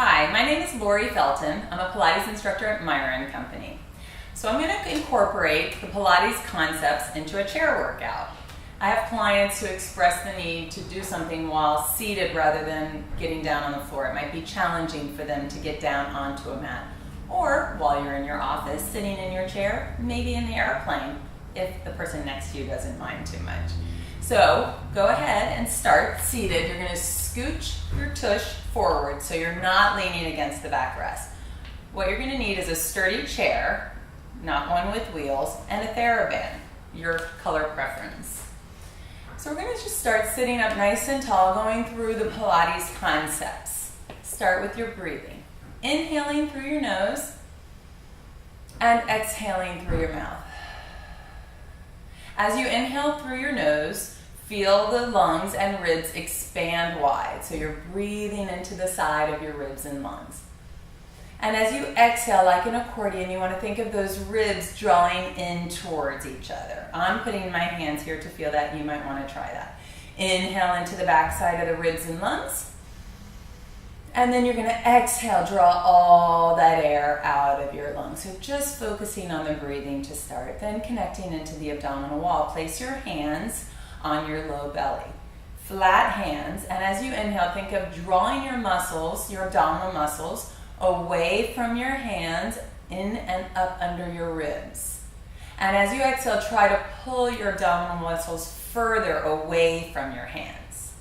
Hi, my name is Lori Felton. I'm a Pilates instructor at Myra & Company. So I'm going to incorporate the Pilates concepts into a chair workout. I have clients who express the need to do something while seated rather than getting down on the floor. It might be challenging for them to get down onto a mat. Or while you're in your office, sitting in your chair, maybe in the airplane, if the person next to you doesn't mind too much. So go ahead and start seated. You're going to scooch your tush forward so you're not leaning against the backrest. What you're going to need is a sturdy chair, not one with wheels, and a TheraBand, your color preference. So we're going to just start sitting up nice and tall, going through the Pilates concepts. Start with your breathing. Inhaling through your nose and exhaling through your mouth. As you inhale through your nose, feel the lungs and ribs expand wide. So you're breathing into the side of your ribs and lungs. And as you exhale, like an accordion, you want to think of those ribs drawing in towards each other. I'm putting my hands here to feel that. You might want to try that. Inhale into the back side of the ribs and lungs. And then you're going to exhale, draw all that air out of your lungs. So just focusing on the breathing to start, then connecting into the abdominal wall. Place your hands on your low belly. Flat hands, and as you inhale, think of drawing your muscles, your abdominal muscles, away from your hands, in and up under your ribs. And as you exhale, try to pull your abdominal muscles further away from your hands.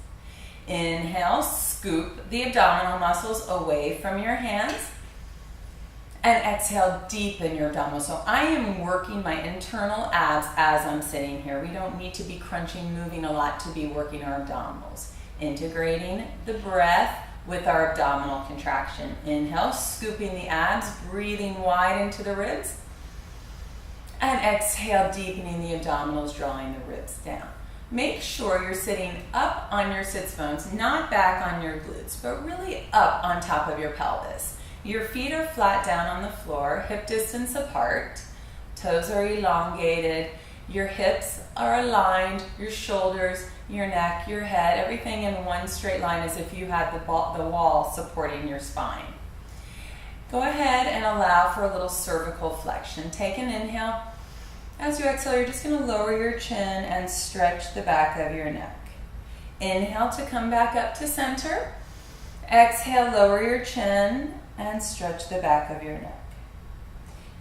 Inhale, scoop the abdominal muscles away from your hands. And exhale, deepen your abdominals. So I am working my internal abs as I'm sitting here. We don't need to be crunching, moving a lot to be working our abdominals. Integrating the breath with our abdominal contraction. Inhale, scooping the abs, breathing wide into the ribs. And exhale, deepening the abdominals, drawing the ribs down. Make sure you're sitting up on your sits bones, not back on your glutes, but really up on top of your pelvis. Your feet are flat down on the floor, hip distance apart, toes are elongated, your hips are aligned, your shoulders, your neck, your head, everything in one straight line as if you had the wall supporting your spine. Go ahead and allow for a little cervical flexion. Take an inhale. As you exhale, you're just going to lower your chin and stretch the back of your neck. Inhale to come back up to center. Exhale, lower your chin and stretch the back of your neck.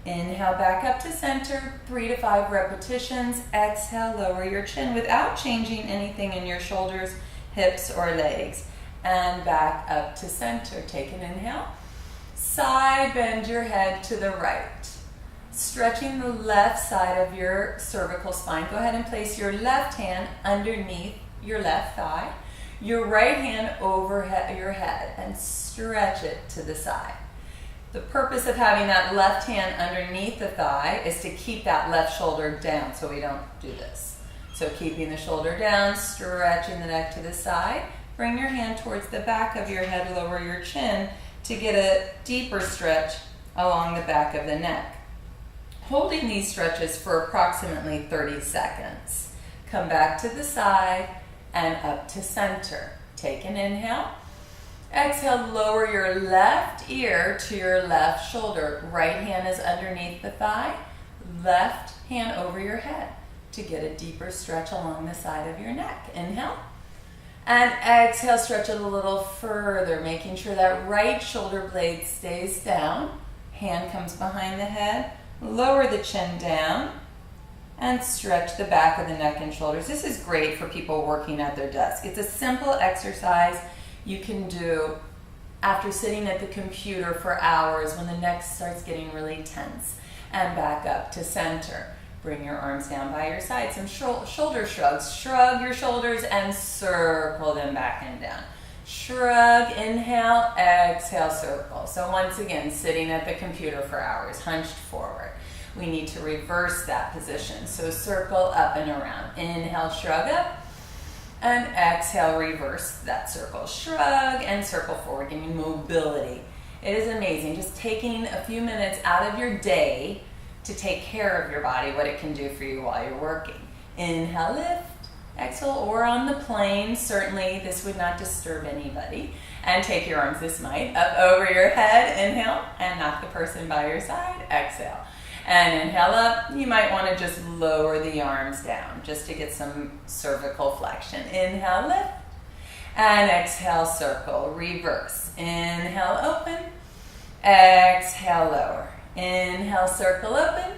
Inhale back up to center, 3 to 5 repetitions. Exhale, lower your chin without changing anything in your shoulders, hips, or legs. And back up to center. Take an inhale. Side bend your head to the right. Stretching the left side of your cervical spine. Go ahead and place your left hand underneath your left thigh. Your right hand over your head and stretch it to the side. The purpose of having that left hand underneath the thigh is to keep that left shoulder down so we don't do this. So keeping the shoulder down, stretching the neck to the side. Bring your hand towards the back of your head, lower your chin to get a deeper stretch along the back of the neck. Holding these stretches for approximately 30 seconds. Come back to the side and up to center. Take an inhale. Exhale, lower your left ear to your left shoulder. Right hand is underneath the thigh. Left hand over your head to get a deeper stretch along the side of your neck. Inhale. And exhale, stretch it a little further, making sure that right shoulder blade stays down. Hand comes behind the head. Lower the chin down. And stretch the back of the neck and shoulders. This is great for people working at their desk. It's a simple exercise you can do after sitting at the computer for hours when the neck starts getting really tense. And back up to center. Bring your arms down by your side. Some shoulder shrugs. Shrug your shoulders and circle them back and down. Shrug, inhale, exhale, circle. So once again, sitting at the computer for hours, hunched forward. We need to reverse that position. So circle up and around. Inhale, shrug up. And exhale, reverse that circle. Shrug and circle forward, giving mobility. It is amazing. Just taking a few minutes out of your day to take care of your body, what it can do for you while you're working. Inhale, lift. Exhale, or on the plane. Certainly this would not disturb anybody. And take your arms, this might, up over your head. Inhale, and knock the person by your side. Exhale. And inhale up. You might want to just lower the arms down just to get some cervical flexion. Inhale, lift. And exhale, circle. Reverse. Inhale, open. Exhale, lower. Inhale, circle, open.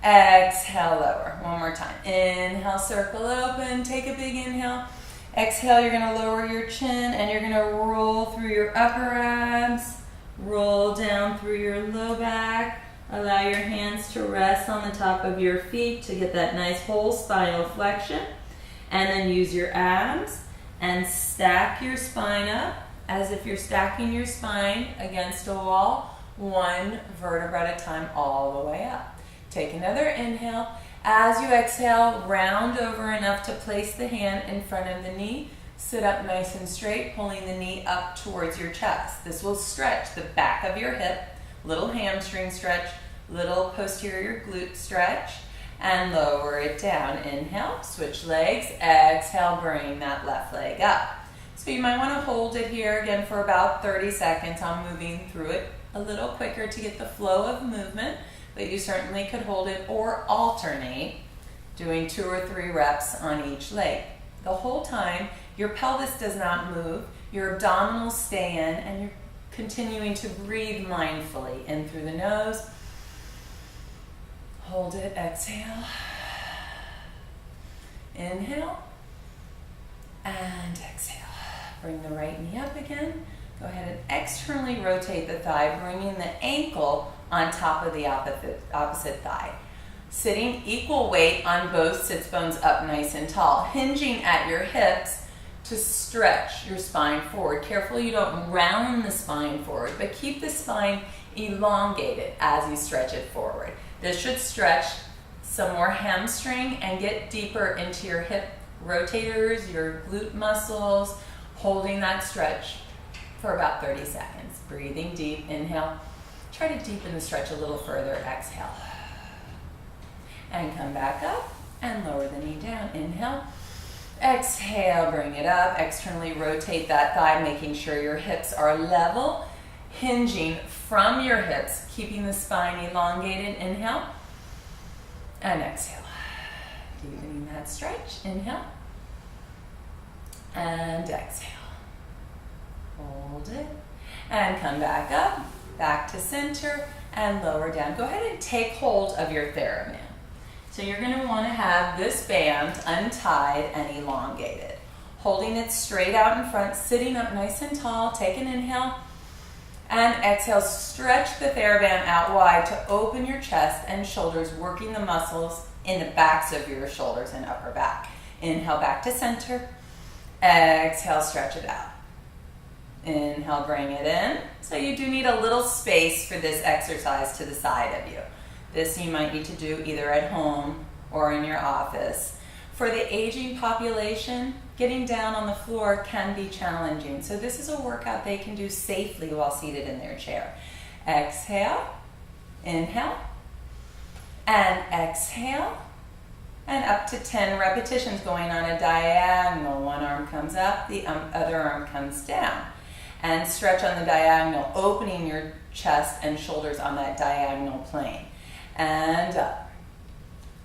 Exhale, lower. One more time. Inhale, circle, open. Take a big inhale. Exhale, you're going to lower your chin and you're going to roll through your upper abs. Roll down through your low back. Allow your hands to rest on the top of your feet to get that nice whole spinal flexion. And then use your abs and stack your spine up as if you're stacking your spine against a wall, one vertebra at a time all the way up. Take another inhale. As you exhale, round over enough to place the hand in front of the knee. Sit up nice and straight, pulling the knee up towards your chest. This will stretch the back of your hip, little hamstring stretch, little posterior glute stretch, and lower it down. Inhale, switch legs. Exhale, bring that left leg up. So you might want to hold it here again for about 30 seconds. I'm moving through it a little quicker to get the flow of movement, but you certainly could hold it or alternate, doing 2 or 3 reps on each leg. The whole time, your pelvis does not move, your abdominals stay in, and you're continuing to breathe mindfully in through the nose. Hold it, exhale. Inhale, and exhale. Bring the right knee up again. Go ahead and externally rotate the thigh, bringing the ankle on top of the opposite thigh. Sitting equal weight on both sits bones up nice and tall, hinging at your hips to stretch your spine forward. Careful you don't round the spine forward, but keep the spine elongated as you stretch it forward. This should stretch some more hamstring and get deeper into your hip rotators, your glute muscles, holding that stretch for about 30 seconds. Breathing deep, inhale. Try to deepen the stretch a little further, exhale. And come back up and lower the knee down. Inhale. Exhale, bring it up. Externally rotate that thigh, making sure your hips are level, hinging from your hips, keeping the spine elongated. Inhale. And exhale. Deepening that stretch. Inhale. And exhale. Hold it. And come back up, back to center, and lower down. Go ahead and take hold of your TheraBand. So you're going to want to have this band untied and elongated. Holding it straight out in front, sitting up nice and tall. Take an inhale. And exhale, stretch the TheraBand out wide to open your chest and shoulders, working the muscles in the backs of your shoulders and upper back. Inhale, back to center. Exhale, stretch it out. Inhale, bring it in. So you do need a little space for this exercise to the side of you. This you might need to do either at home or in your office. For the aging population, getting down on the floor can be challenging. So this is a workout they can do safely while seated in their chair. Exhale, inhale, and exhale, and up to 10 repetitions going on a diagonal. One arm comes up, the other arm comes down. And stretch on the diagonal, opening your chest and shoulders on that diagonal plane. And up.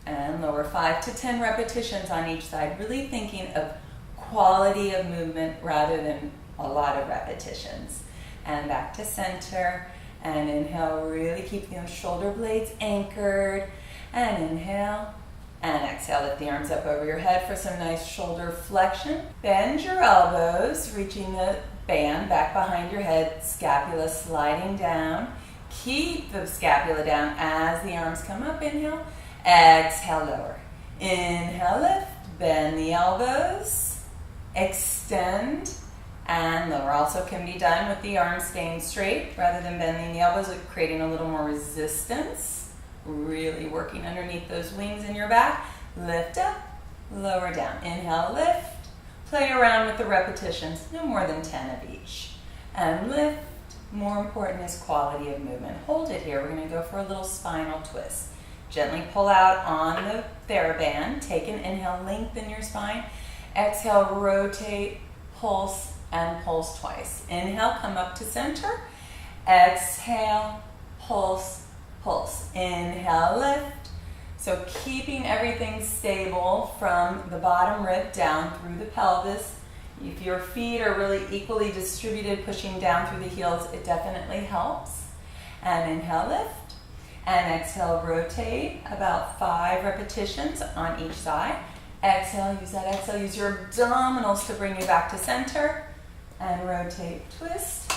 And lower. 5 to 10 repetitions on each side. Really thinking of quality of movement rather than a lot of repetitions. And back to center. And inhale, really keep those shoulder blades anchored. And inhale. And exhale, lift the arms up over your head for some nice shoulder flexion. Bend your elbows, reaching the band back behind your head, scapula sliding down. Keep the scapula down as the arms come up. Inhale, exhale, lower. Inhale, lift, bend the elbows, extend, and lower. Also can be done with the arms staying straight rather than bending the elbows, creating a little more resistance. Really working underneath those wings in your back. Lift up, lower down. Inhale, lift. Play around with the repetitions, no more than 10 of each. And lift. More important is quality of movement. Hold it here. We're going to go for a little spinal twist. Gently pull out on the TheraBand. Take an inhale, lengthen your spine. Exhale, rotate, pulse, and pulse twice. Inhale, come up to center. Exhale, pulse, pulse. Inhale, lift. So keeping everything stable from the bottom rib down through the pelvis. If your feet are really equally distributed, pushing down through the heels, it definitely helps. And inhale, lift. And exhale, rotate, about 5 repetitions on each side. Exhale, use that exhale. Use your abdominals to bring you back to center. And rotate, twist.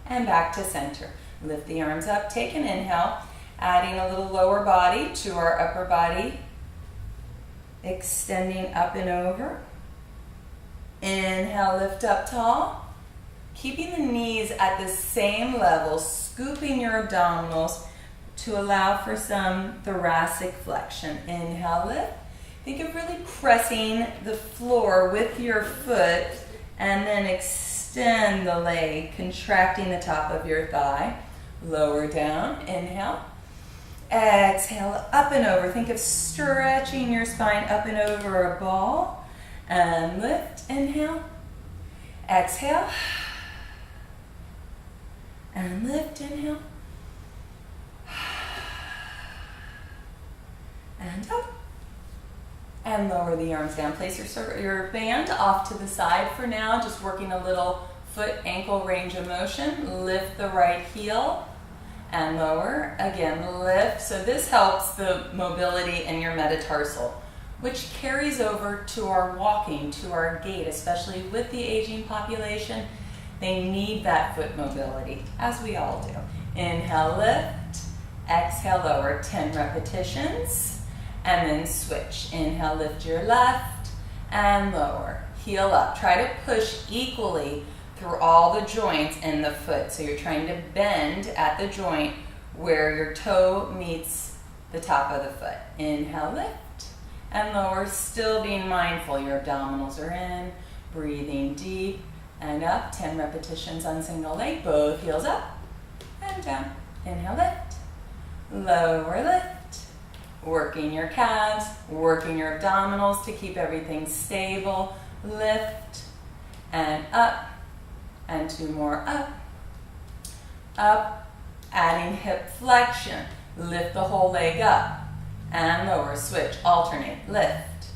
And back to center. Lift the arms up, take an inhale, adding a little lower body to our upper body. Extending up and over. Inhale, lift up tall. Keeping the knees at the same level, scooping your abdominals to allow for some thoracic flexion. Inhale, lift. Think of really pressing the floor with your foot and then extend the leg, contracting the top of your thigh. Lower down, inhale. Exhale, up and over. Think of stretching your spine up and over a ball. And lift, inhale. Exhale. And lift, inhale. And up. And lower the arms down. Place your band off to the side for now, just working a little foot ankle range of motion. Lift the right heel and lower. Again, lift. So this helps the mobility in your metatarsal, which carries over to our walking, to our gait, especially with the aging population. They need that foot mobility, as we all do. Inhale, lift. Exhale, lower. 10 repetitions. And then switch. Inhale, lift your left and lower. Heel up. Try to push equally through all the joints in the foot. So you're trying to bend at the joint where your toe meets the top of the foot. Inhale, lift and lower. Still being mindful. Your abdominals are in. Breathing deep and up. 10 repetitions on single leg. Both heels up and down. Inhale, lift. Lower, lift. Working your calves, working your abdominals to keep everything stable. Lift and up, and 2 more up. Up, adding hip flexion. Lift the whole leg up and lower. Switch, alternate, lift.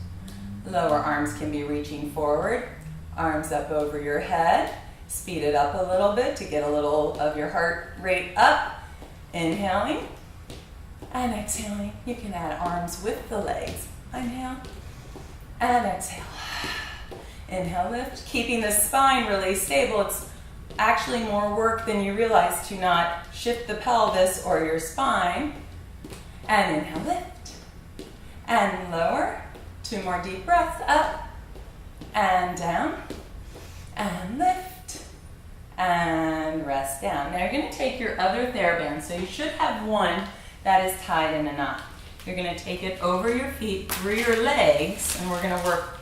Lower arms can be reaching forward. Arms up over your head. Speed it up a little bit to get a little of your heart rate up. Inhaling. And exhaling. You can add arms with the legs. Inhale and exhale. Inhale, lift. Keeping the spine really stable. It's actually more work than you realize to not shift the pelvis or your spine. And inhale, lift. And lower. 2 more deep breaths. Up and down. And lift. And rest down. Now you're going to take your other TheraBand. So you should have one that is tied in a knot. You're going to take it over your feet, through your legs, and we're going to work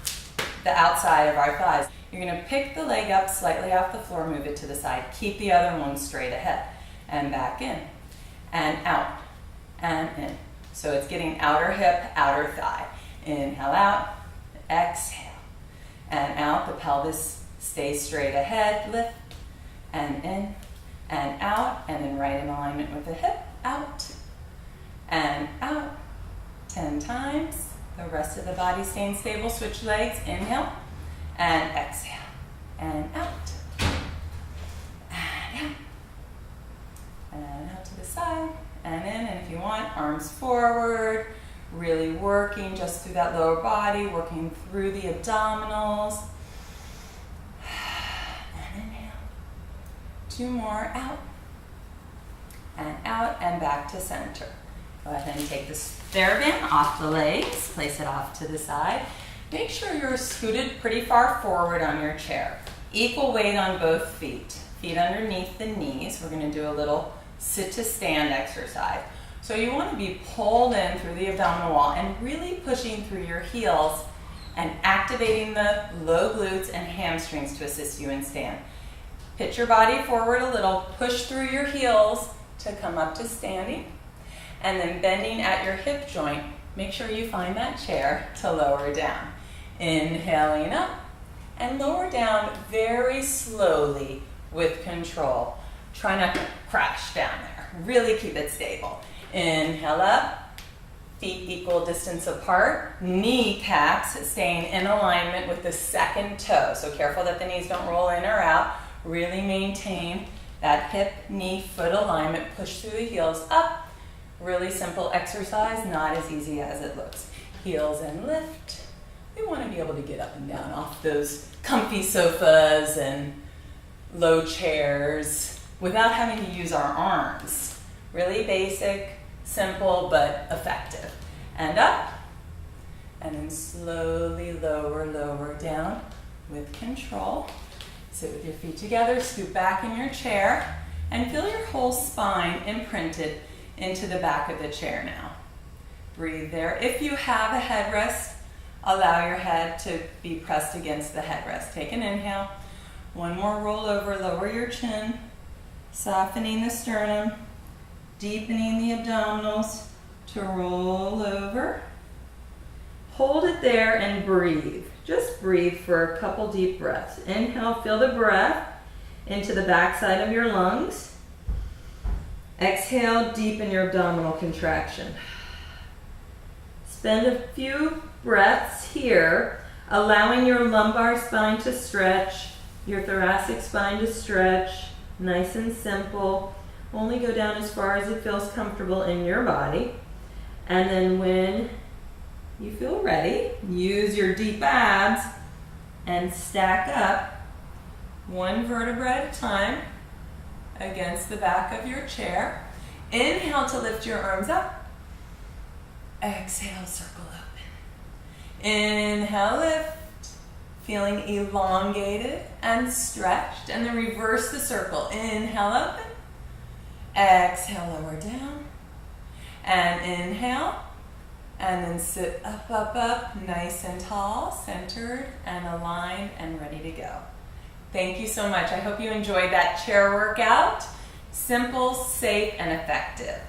the outside of our thighs. You're going to pick the leg up slightly off the floor, move it to the side. Keep the other one straight ahead. And back in. And out. And in. So it's getting outer hip, outer thigh. Inhale out. Exhale. And out. The pelvis stays straight ahead. Lift. And in. And out. And then right in alignment with the hip. Out. And out. 10 times. The rest of the body staying stable. Switch legs. Inhale and exhale. And out. And out. And out to the side. And in. And if you want, arms forward. Really working just through that lower body. Working through the abdominals. And inhale. 2 more. Out. And out. And back to center. Go ahead and take this TheraBand off the legs, place it off to the side. Make sure you're scooted pretty far forward on your chair. Equal weight on both feet. Feet underneath the knees. We're going to do a little sit to stand exercise. So you want to be pulled in through the abdominal wall and really pushing through your heels and activating the low glutes and hamstrings to assist you in stand. Pitch your body forward a little, push through your heels to come up to standing, and then bending at your hip joint, make sure you find that chair to lower down. Inhaling up and lower down very slowly with control. Try not to crash down there. Really keep it stable. Inhale up, feet equal distance apart, kneecaps staying in alignment with the second toe. So careful that the knees don't roll in or out. Really maintain that hip, knee, foot alignment. Push through the heels up. Really simple exercise, not as easy as it looks. Heels and lift. We want to be able to get up and down off those comfy sofas and low chairs without having to use our arms. Really basic, simple, but effective. And up, and then slowly lower, lower down with control. Sit with your feet together, scoot back in your chair, and feel your whole spine imprinted into the back of the chair now. Breathe there. If you have a headrest, allow your head to be pressed against the headrest. Take an inhale. One more roll over, lower your chin, softening the sternum, deepening the abdominals to roll over. Hold it there and breathe. Just breathe for a couple deep breaths. Inhale, feel the breath into the backside of your lungs. Exhale, deepen your abdominal contraction. Spend a few breaths here, allowing your lumbar spine to stretch, your thoracic spine to stretch, nice and simple. Only go down as far as it feels comfortable in your body. And then when you feel ready, use your deep abs and stack up one vertebra at a time against the back of your chair. Inhale to lift your arms up. Exhale, circle open. Inhale, lift. Feeling elongated and stretched. And then reverse the circle. Inhale, open. Exhale, lower down. And inhale. And then sit up, up, up, nice and tall, centered and aligned and ready to go. Thank you so much. I hope you enjoyed that chair workout. Simple, safe, and effective.